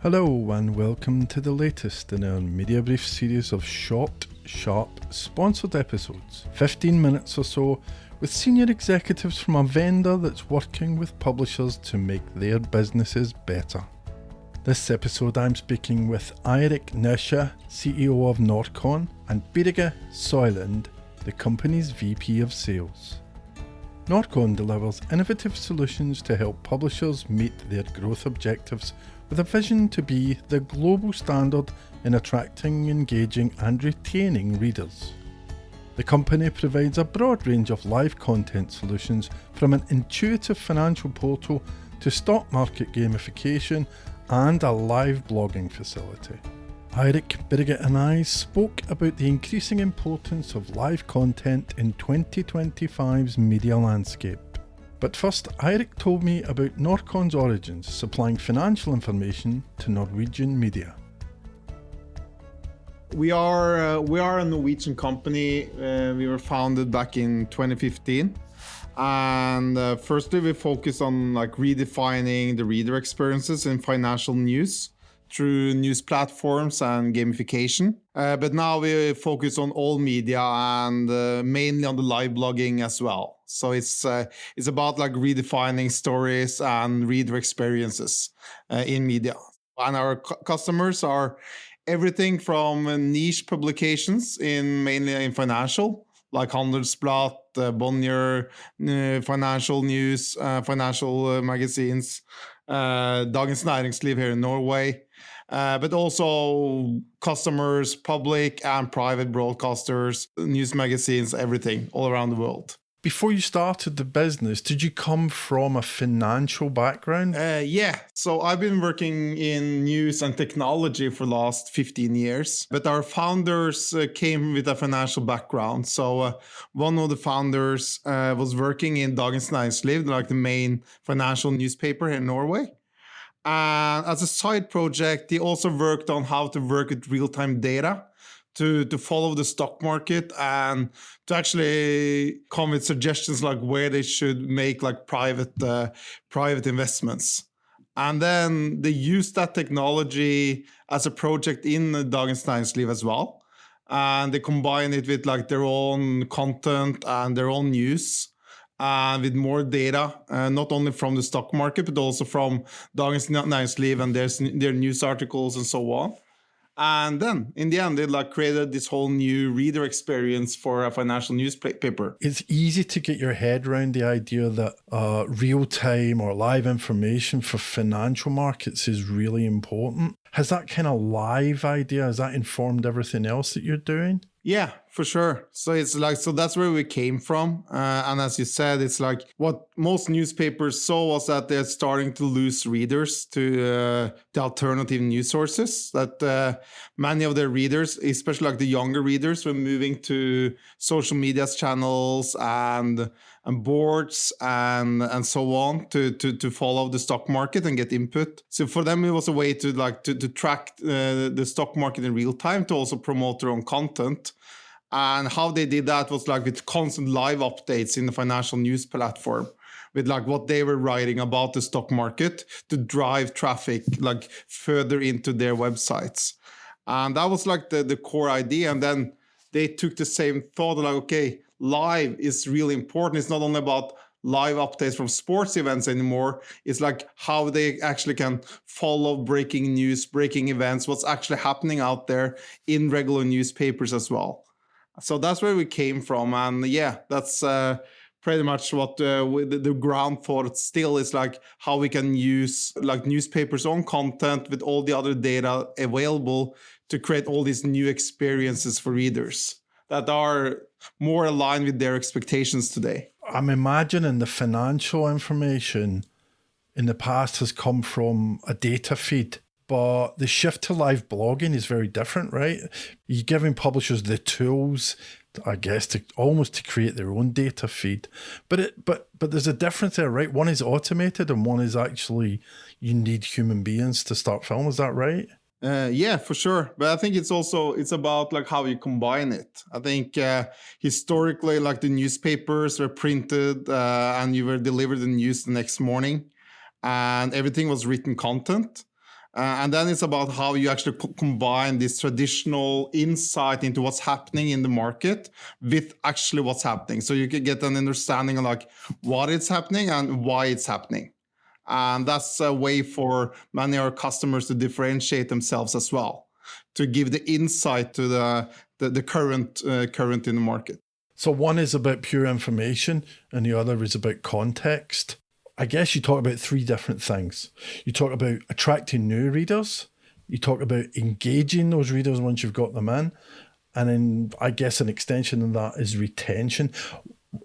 Hello and welcome to the latest in our Media Brief series of short, sharp, sponsored episodes. 15 minutes or so with senior executives from a vendor that's working with publishers to make their businesses better. This episode I'm speaking with Eirik Næsje, CEO of Norkon, and Birger Søiland, the company's VP of Sales. Norkon delivers innovative solutions to help publishers meet their growth objectives with a vision to be the global standard in attracting, engaging and retaining readers. The company provides a broad range of live content solutions, from an intuitive financial portal to stock market gamification and a live blogging facility. Eirik, Birger and I spoke about the increasing importance of live content in 2025's media landscape. But first, Eirik told me about Norkon's origins, supplying financial information to Norwegian media. We are a Norwegian company. We were founded back in 2015. And firstly, we focus on redefining the reader experiences in financial news through news platforms and gamification. But now we focus on all media and mainly on the live blogging as well. So it's about redefining stories and reader experiences in media. And our customers are everything from niche publications mainly in financial, like Handelsblad, Bonnier, financial news, financial magazines, Dagens Næringsliv here in Norway, but also customers, public and private broadcasters, news magazines, everything all around the world. Before you started the business, did you come from a financial background? Yeah, so I've been working in news and technology for the last 15 years, but our founders came with a financial background. So one of the founders was working in Dagens Næringsliv, like the main financial newspaper in Norway. And as a side project, he also worked on how to work with real-time data to follow the stock market and to actually come with suggestions like where they should make private investments. And then they used that technology as a project in Dagens Næringsliv as well. And they combine it with their own content and their own news. And with more data, not only from the stock market, but also from Dagens Næringsliv and their news articles and so on. And then, in the end, they created this whole new reader experience for a financial newspaper. It's easy to get your head around the idea that real-time or live information for financial markets is really important. Has that kind of live idea, has that informed everything else that you're doing? Yeah, for sure. So it's so that's where we came from. And as you said, it's what most newspapers saw was that they're starting to lose readers to the alternative news sources. That many of their readers, especially the younger readers, were moving to social media channels and boards and so on to follow the stock market and get input. So for them, it was a way to to track the stock market in real time, to also promote their own content. And how they did that was with constant live updates in the financial news platform, with what they were writing about the stock market to drive traffic further into their websites. And that was the core idea. And then they took the same thought, okay, live is really important. It's not only about live updates from sports events anymore. It's how they actually can follow breaking news, breaking events, what's actually happening out there in regular newspapers as well. So that's where we came from. And yeah, that's pretty much what the ground thought still is, how we can use newspapers' own content with all the other data available to create all these new experiences for readers that are more aligned with their expectations today. I'm imagining the financial information in the past has come from a data feed, but the shift to live blogging is very different, right? You're giving publishers the tools, I guess, to create their own data feed. But there's a difference there, right? One is automated and one is actually you need human beings to start film. Is that right? Yeah, for sure. But I think it's about how you combine it. I think historically, the newspapers were printed and you were delivered the news the next morning, and everything was written content. And then it's about how you actually combine this traditional insight into what's happening in the market with actually what's happening. So you can get an understanding of like what is happening and why it's happening. And that's a way for many of our customers to differentiate themselves as well, to give the insight to the current in the market. So one is about pure information and the other is about context. I guess you talk about three different things. You talk about attracting new readers. You talk about engaging those readers once you've got them in. And then I guess an extension of that is retention.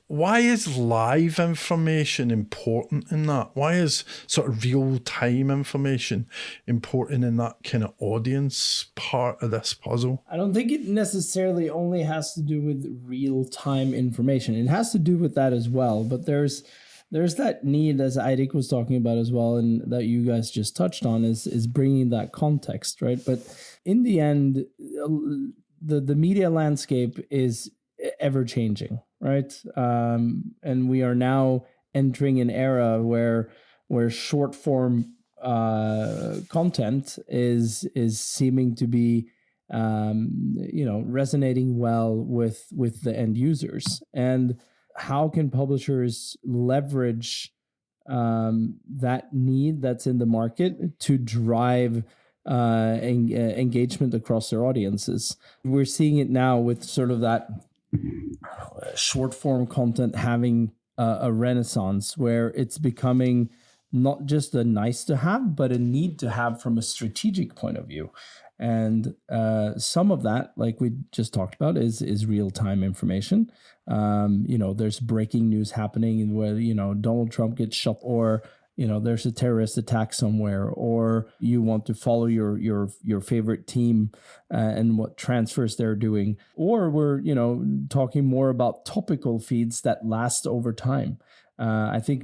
Why is live information important in that? Why is sort of real-time information important in that kind of audience part of this puzzle? I don't think it necessarily only has to do with real-time information. It has to do with that as well, but there's that need, as Eirik was talking about as well, and that you guys just touched on, is bringing that context, right? But in the end, the media landscape is ever changing, right? And we are now entering an era where short form content is seeming to be resonating well with the end users. And how can publishers leverage that need that's in the market to drive engagement across their audiences? We're seeing it now with sort of that short form content having a renaissance where it's becoming not just a nice to have, but a need to have from a strategic point of view. And some of that, like we just talked about, is real-time information. There's breaking news happening where, Donald Trump gets shot, or, there's a terrorist attack somewhere, or you want to follow your favorite team and what transfers they're doing. Or we're, talking more about topical feeds that last over time. I think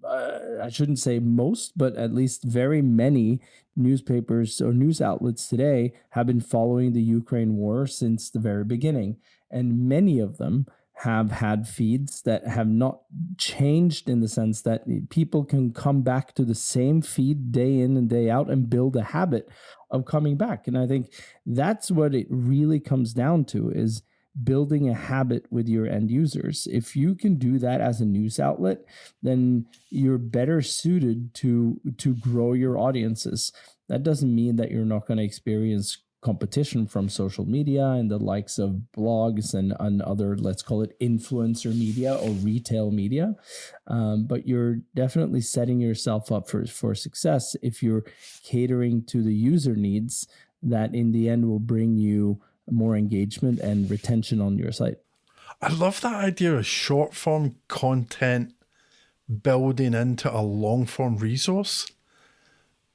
I shouldn't say most, but at least very many newspapers or news outlets today have been following the Ukraine war since the very beginning. And many of them have had feeds that have not changed, in the sense that people can come back to the same feed day in and day out and build a habit of coming back. And I think that's what it really comes down to, is building a habit with your end users. If you can do that as a news outlet, then you're better suited to grow your audiences. That doesn't mean that you're not going to experience competition from social media and the likes of blogs and other, let's call it influencer media or retail media. But you're definitely setting yourself up for success if you're catering to the user needs that in the end will bring you more engagement and retention on your site. I love that idea of short form content building into a long form resource,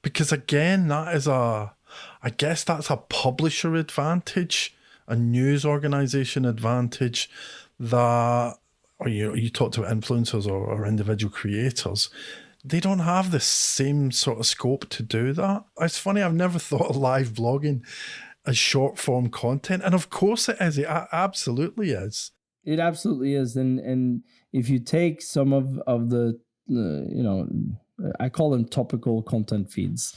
because again, that's a publisher advantage, a news organization advantage that, or you talked about influencers or individual creators. They don't have the same sort of scope to do that. It's funny, I've never thought of live blogging as short form content, and of course it is. It absolutely is. It absolutely is. And if you take some of the I call them topical content feeds,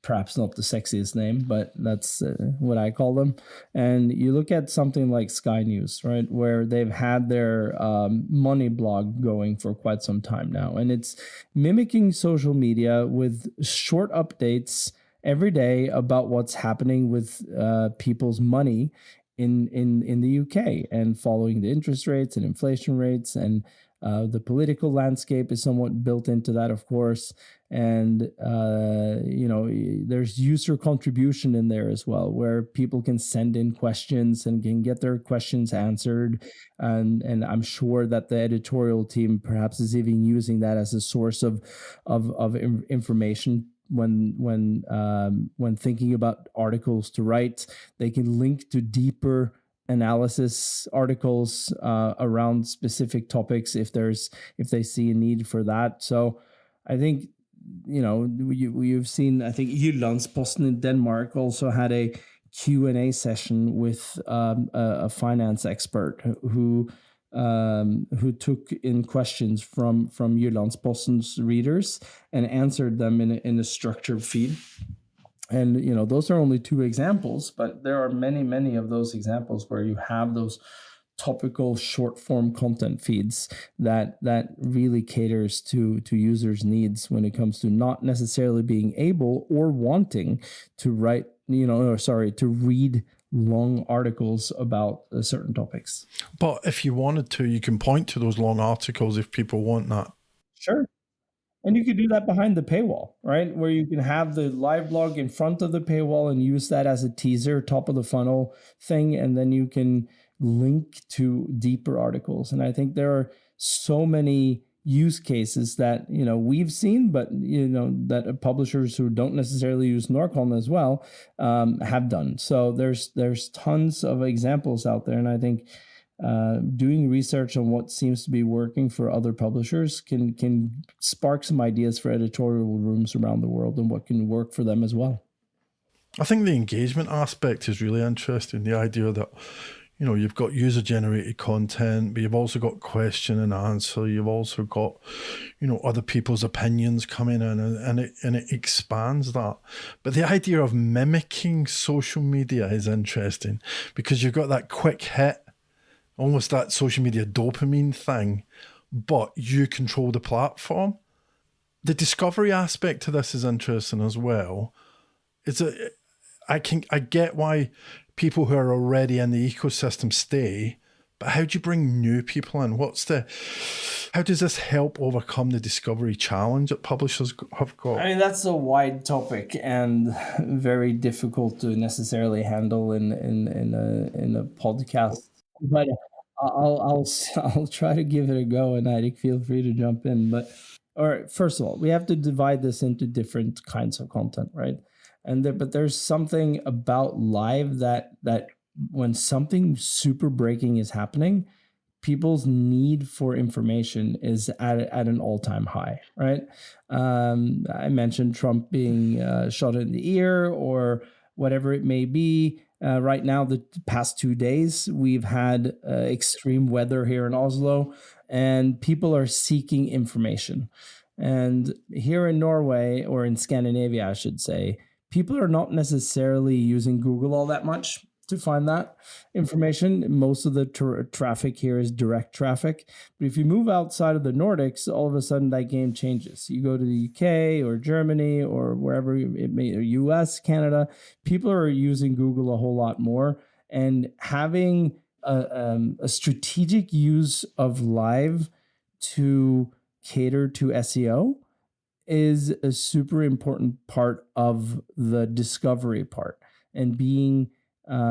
perhaps not the sexiest name, but that's what I call them. And you look at something like Sky News, right, where they've had their money blog going for quite some time now, and it's mimicking social media with short updates every day about what's happening with people's money in the UK, and following the interest rates and inflation rates, and the political landscape is somewhat built into that, of course. And there's user contribution in there as well, where people can send in questions and can get their questions answered. And I'm sure that the editorial team perhaps is even using that as a source of information. When thinking about articles to write, they can link to deeper analysis articles around specific topics if they see a need for that. So I think you've seen, I think Jyllandsposten in Denmark also had a Q&A session with a finance expert who who took in questions from Jyllandsposten's readers and answered them in a structured feed. And, you know, those are only two examples, but there are many, many of those examples where you have those topical short form content feeds that really caters to users' needs when it comes to not necessarily being able or wanting to write, to read long articles about certain topics. But if you wanted to, you can point to those long articles if people want that. Sure. And you could do that behind the paywall, right? Where you can have the live blog in front of the paywall and use that as a teaser, top of the funnel thing. And then you can link to deeper articles. And I think there are so many use cases that, you know, we've seen, but, you know, that publishers who don't necessarily use Norkon as well have done. So there's tons of examples out there. And I think doing research on what seems to be working for other publishers can spark some ideas for editorial rooms around the world and what can work for them as well. I think the engagement aspect is really interesting. The idea that, you know, you've got user-generated content, but you've also got question and answer. You've also got, you know, other people's opinions coming in, and it expands that. But the idea of mimicking social media is interesting because you've got that quick hit, almost that social media dopamine thing, but you control the platform. The discovery aspect to this is interesting as well. I get why people who are already in the ecosystem stay, but how do you bring new people in? How does this help overcome the discovery challenge that publishers have got? I mean, that's a wide topic and very difficult to necessarily handle in a podcast. But I'll try to give it a go, and Eirik, feel free to jump in. First of all, we have to divide this into different kinds of content, right? But there's something about live that when something super breaking is happening, people's need for information is at an all-time high, right? I mentioned Trump being shot in the ear or whatever it may be. Right now, the past 2 days, we've had extreme weather here in Oslo, and people are seeking information. And here in Norway, or in Scandinavia, I should say, people are not necessarily using Google all that much to find that information. Most of the traffic here is direct traffic. But if you move outside of the Nordics, all of a sudden that game changes. You go to the UK or Germany or wherever it may, or US, Canada, people are using Google a whole lot more. And having a strategic use of live to cater to SEO is a super important part of the discovery part, and being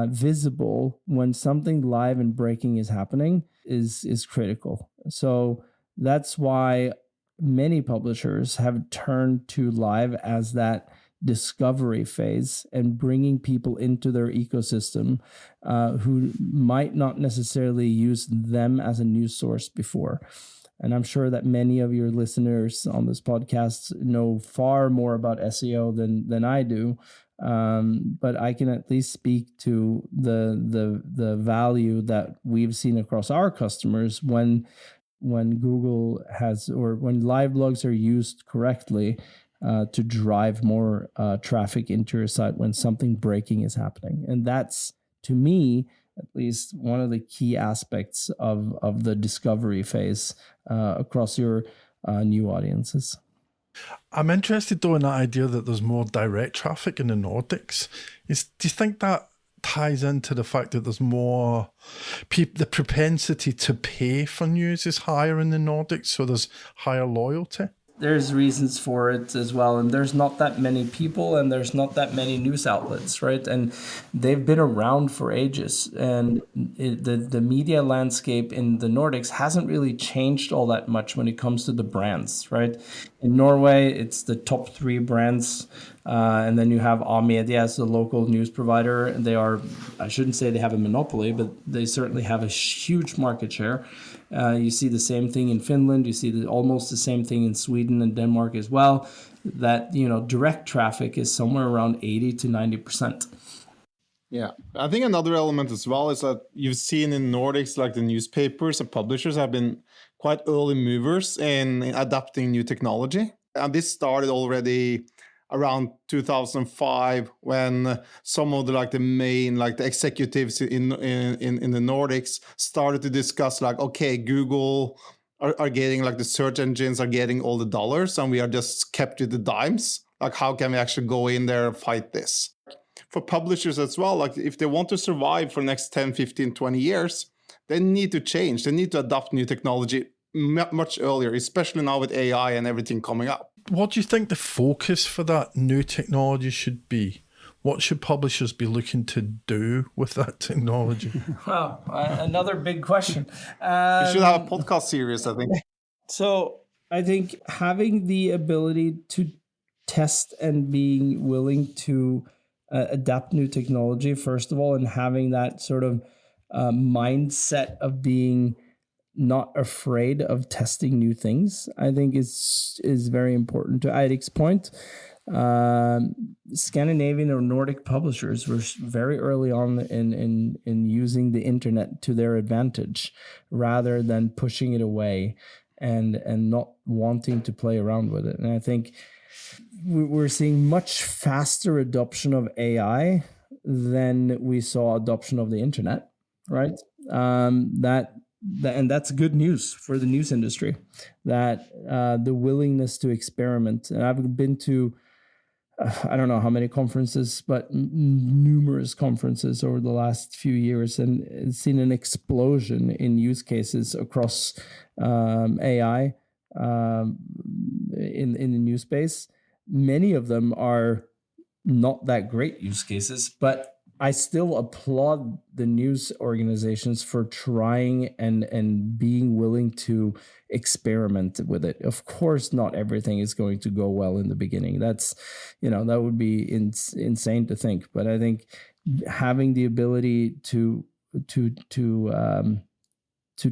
visible when something live and breaking is happening is critical. So that's why many publishers have turned to live as that discovery phase and bringing people into their ecosystem who might not necessarily use them as a news source before. And I'm sure that many of your listeners on this podcast know far more about SEO than I do. But I can at least speak to the value that we've seen across our customers when Google has, or when live blogs are used correctly to drive more traffic into your site when something breaking is happening. And that's, to me, at least one of the key aspects of the discovery phase across your new audiences. I'm interested though in that idea that there's more direct traffic in the Nordics. Do you think that ties into the fact that there's more the propensity to pay for news is higher in the Nordics, so there's higher loyalty? There's reasons for it as well, and there's not that many people and there's not that many news outlets, right? And they've been around for ages, and the media landscape in the Nordics hasn't really changed all that much when it comes to the brands, right? In Norway, it's the top 3 brands, and then you have A-media as the local news provider. They are, I shouldn't say they have a monopoly, but they certainly have a huge market share. You see the same thing in Finland. You see almost the same thing in Sweden and Denmark as well. That, direct traffic is somewhere around 80 to 90%. Yeah, I think another element as well is that you've seen in Nordics, like the newspapers and publishers have been quite early movers in adapting new technology. And this started already around 2005 when some of the main the executives in the Nordics started to discuss okay, Google are getting the search engines are getting all the dollars and we are just kept with the dimes. How can we actually go in there and fight this? For publishers as well, if they want to survive for the next 10, 15, 20 years, they need to change. They need to adopt new technology much earlier, especially now with AI and everything coming up. What do you think the focus for that new technology should be? What should publishers be looking to do with that technology? Well, another big question. We should have a podcast series, I think. So I think having the ability to test and being willing to adapt new technology, first of all, and having that sort of mindset of being not afraid of testing new things, I think is very important. To Eirik's point, Scandinavian or Nordic publishers were very early on in using the internet to their advantage, rather than pushing it away and not wanting to play around with it. And I think we're seeing much faster adoption of AI than we saw adoption of the internet, right? And that's good news for the news industry, that the willingness to experiment. And I've been to, I don't know how many conferences, but numerous conferences over the last few years, and seen an explosion in use cases across AI in the news space. Many of them are not that great use cases, but I still applaud the news organizations for trying and being willing to experiment with it. Of course, not everything is going to go well in the beginning. That's, that would be insane to think. But I think having the ability to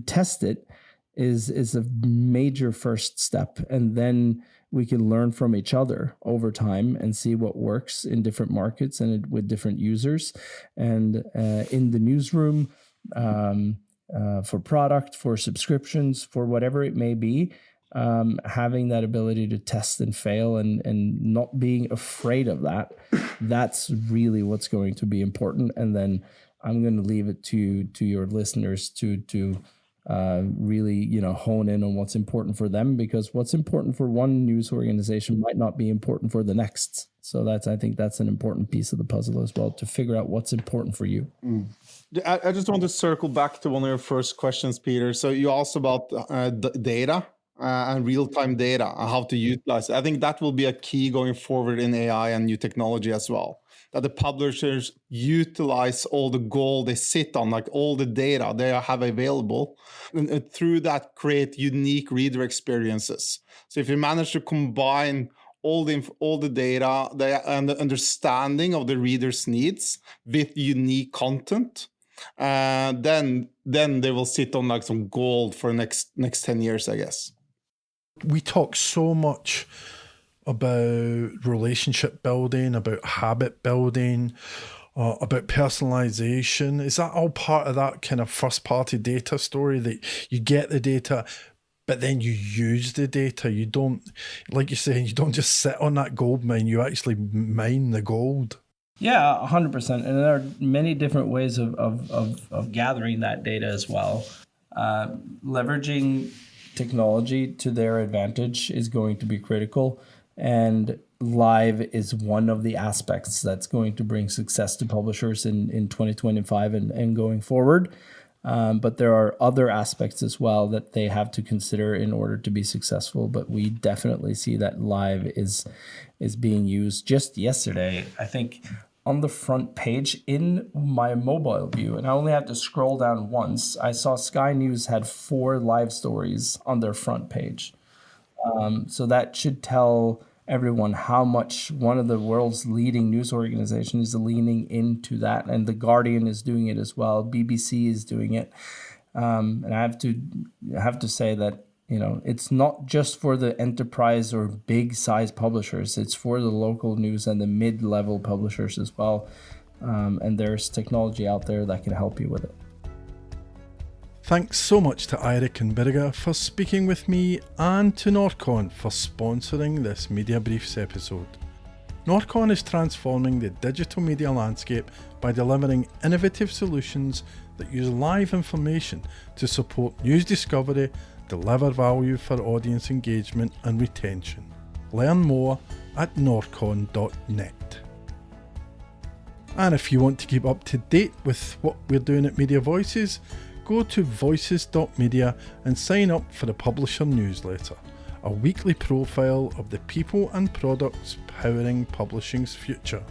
test it is a major first step, and then we can learn from each other over time and see what works in different markets and with different users. And in the newsroom, for product, for subscriptions, for whatever it may be, having that ability to test and fail and not being afraid of that's really what's going to be important. And then I'm going to leave it to your listeners to really, hone in on what's important for them, because what's important for one news organization might not be important for the next. So I think that's an important piece of the puzzle as well, to figure out what's important for you. I just want to circle back to one of your first questions, Peter. So you asked about data and real-time data and how to utilize it. I think that will be a key going forward in AI and new technology as well, that the publishers utilize all the gold they sit on, all the data they have available, and through that create unique reader experiences. So if you manage to combine all the data and the understanding of the reader's needs with unique content, then they will sit on some gold for the next 10 years, I guess. We talk so much about relationship building, about habit building, about personalization. Is that all part of that kind of first-party data story, that you get the data, but then you use the data? You don't, like you're saying, you don't just sit on that gold mine, you actually mine the gold. Yeah, 100%. And there are many different ways of gathering that data as well. Leveraging technology to their advantage is going to be critical. And live is one of the aspects that's going to bring success to publishers in 2025 and going forward. But there are other aspects as well that they have to consider in order to be successful. But we definitely see that live is being used. Just yesterday, I think, on the front page in my mobile view, and I only had to scroll down once, I saw Sky News had 4 live stories on their front page. So that should tell everyone how much one of the world's leading news organizations is leaning into that. And The Guardian is doing it as well. BBC is doing it. And I have to say that, it's not just for the enterprise or big size publishers. It's for the local news and the mid-level publishers as well. and there's technology out there that can help you with it. Thanks so much to Eirik and Birger for speaking with me, and to Norkon for sponsoring this Media Briefs episode. Norkon is transforming the digital media landscape by delivering innovative solutions that use live information to support news discovery, deliver value for audience engagement and retention. Learn more at Norkon.net. And if you want to keep up to date with what we're doing at Media Voices, go to voices.media and sign up for the Publisher newsletter, a weekly profile of the people and products powering publishing's future.